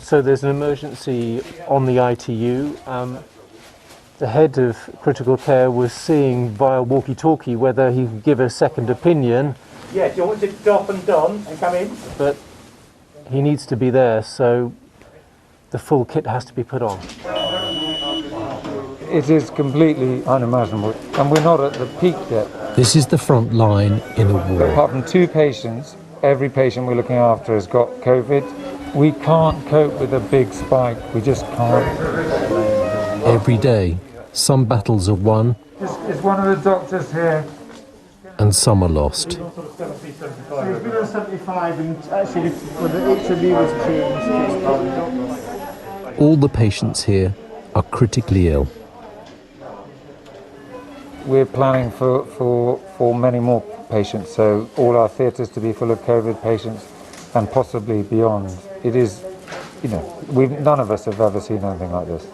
So there's an emergency on the ITU. The head of critical care was seeing via walkie-talkie whether he could give a second opinion. Yeah, do you want it off and done and come in? But he needs to be there, so the full kit has to be put on. It is completely unimaginable, and we're not at the peak yet. This is the front line in a war. Apart from 2 patients, every patient we're looking after has got COVID. We can't cope with a big spike, we just can't. Every day, some battles are won Is one of the doctors here? and some are lost. So it's below 75 and actually for the HLE was changed. All the patients here are critically ill. We're planning for many more patients, so all our theatres to be full of COVID patients and possibly beyond. It is, none of us have ever seen anything like this.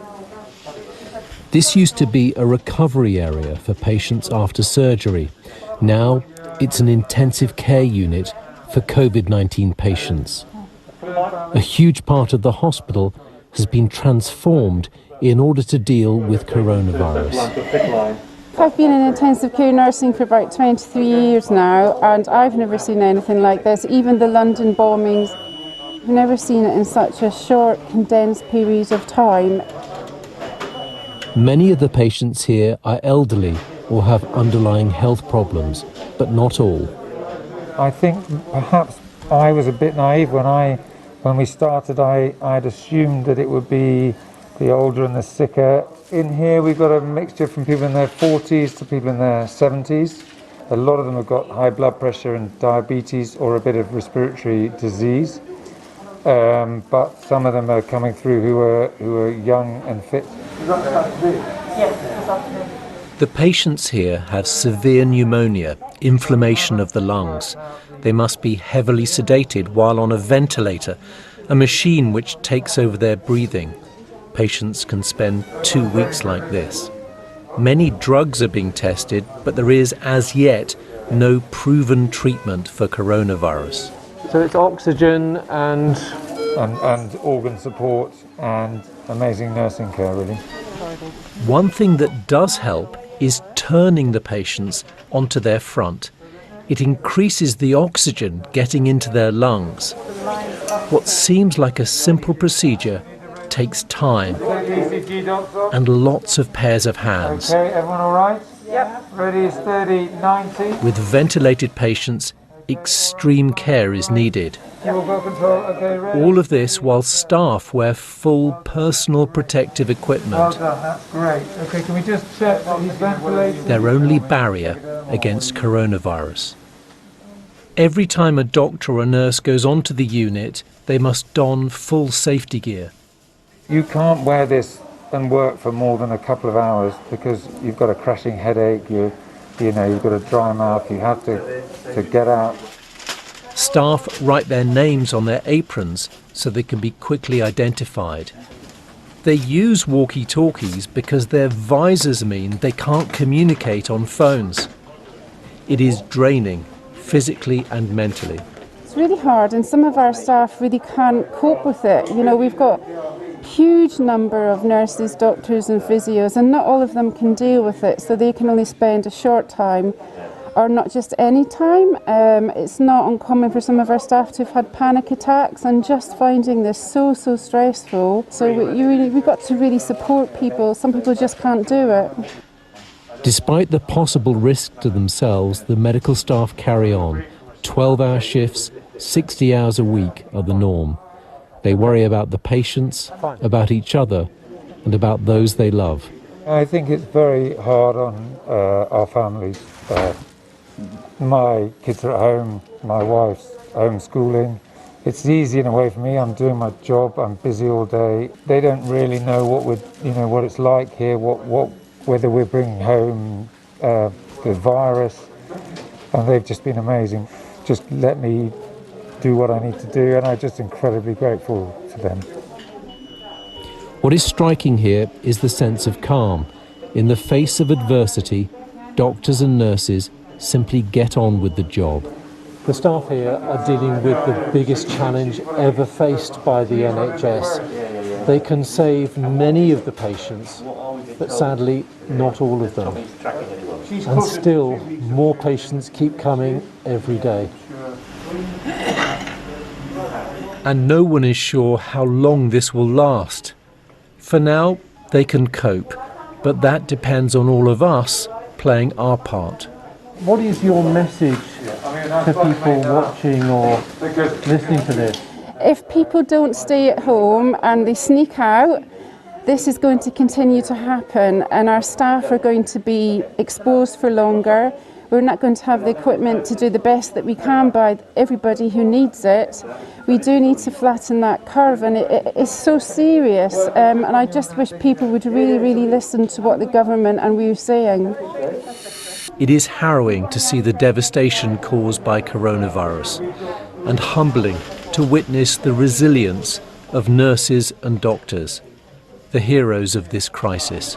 This used to be a recovery area for patients after surgery. Now it's an intensive care unit for COVID-19 patients. A huge part of the hospital has been transformed in order to deal with coronavirus. I've been in intensive care nursing for about 23 years now, and I've never seen anything like this. Even the London bombings, I've never seen it in such a short, condensed period of time. Many of the patients here are elderly or have underlying health problems, but not all. I think perhaps I was a bit naive when we started. I'd assumed that it would be the older and the sicker. In here we've got a mixture from people in their 40s to people in their 70s. A lot of them have got high blood pressure and diabetes or a bit of respiratory disease. But some of them are coming through who are young and fit. The patients here have severe pneumonia, inflammation of the lungs. They must be heavily sedated while on a ventilator, a machine which takes over their breathing. Patients can spend 2 weeks like this. Many drugs are being tested, but there is as yet no proven treatment for coronavirus. So it's oxygen and organ support and amazing nursing care, really. One thing that does help is turning the patients onto their front. It increases the oxygen getting into their lungs. What seems like a simple procedure takes time and lots of pairs of hands. Okay, everyone all right? Yep. Ready, steady, 90. With ventilated patients, extreme care is needed. Okay, ready. All of this while staff wear full personal protective equipment. Well done, that's great. Okay, can we just check that he's ventilated? Their only barrier against coronavirus. Every time a doctor or a nurse goes onto the unit, they must don full safety gear. You can't wear this and work for more than a couple of hours because you've got a crashing headache, you've got a dry mouth, you have to get out. Staff write their names on their aprons so they can be quickly identified. They use walkie-talkies because their visors mean they can't communicate on phones. It is draining, physically and mentally. It's really hard, and some of our staff really can't cope with it. We've got huge number of nurses, doctors and physios, and not all of them can deal with it, so they can only spend a short time or not just any time. It's not uncommon for some of our staff to have had panic attacks, and just finding this so stressful. So we've got to really support people. Some people just can't do it. Despite the possible risk to themselves, the medical staff carry on. 12-hour shifts, 60 hours a week are the norm. They worry about the patients, about each other, and about those they love. I think it's very hard on our families. My kids are at home, my wife's homeschooling. It's easy in a way for me. I'm doing my job, I'm busy all day. They don't really know what it's like here, whether we're bringing home the virus, and they've just been amazing. Just let me do what I need to do, and I'm just incredibly grateful to them. What is striking here is the sense of calm. In the face of adversity, doctors and nurses simply get on with the job. The staff here are dealing with the biggest challenge ever faced by the NHS. They can save many of the patients, but sadly not all of them. And still, more patients keep coming every day. And no one is sure how long this will last. For now, they can cope, but that depends on all of us playing our part. What is your message to people watching or listening to this? If people don't stay at home and they sneak out, this is going to continue to happen, and our staff are going to be exposed for longer. We're not going to have the equipment to do the best that we can by everybody who needs it. We do need to flatten that curve, and it is so serious. And I just wish people would really, really listen to what the government and we are saying. It is harrowing to see the devastation caused by coronavirus, and humbling to witness the resilience of nurses and doctors, the heroes of this crisis.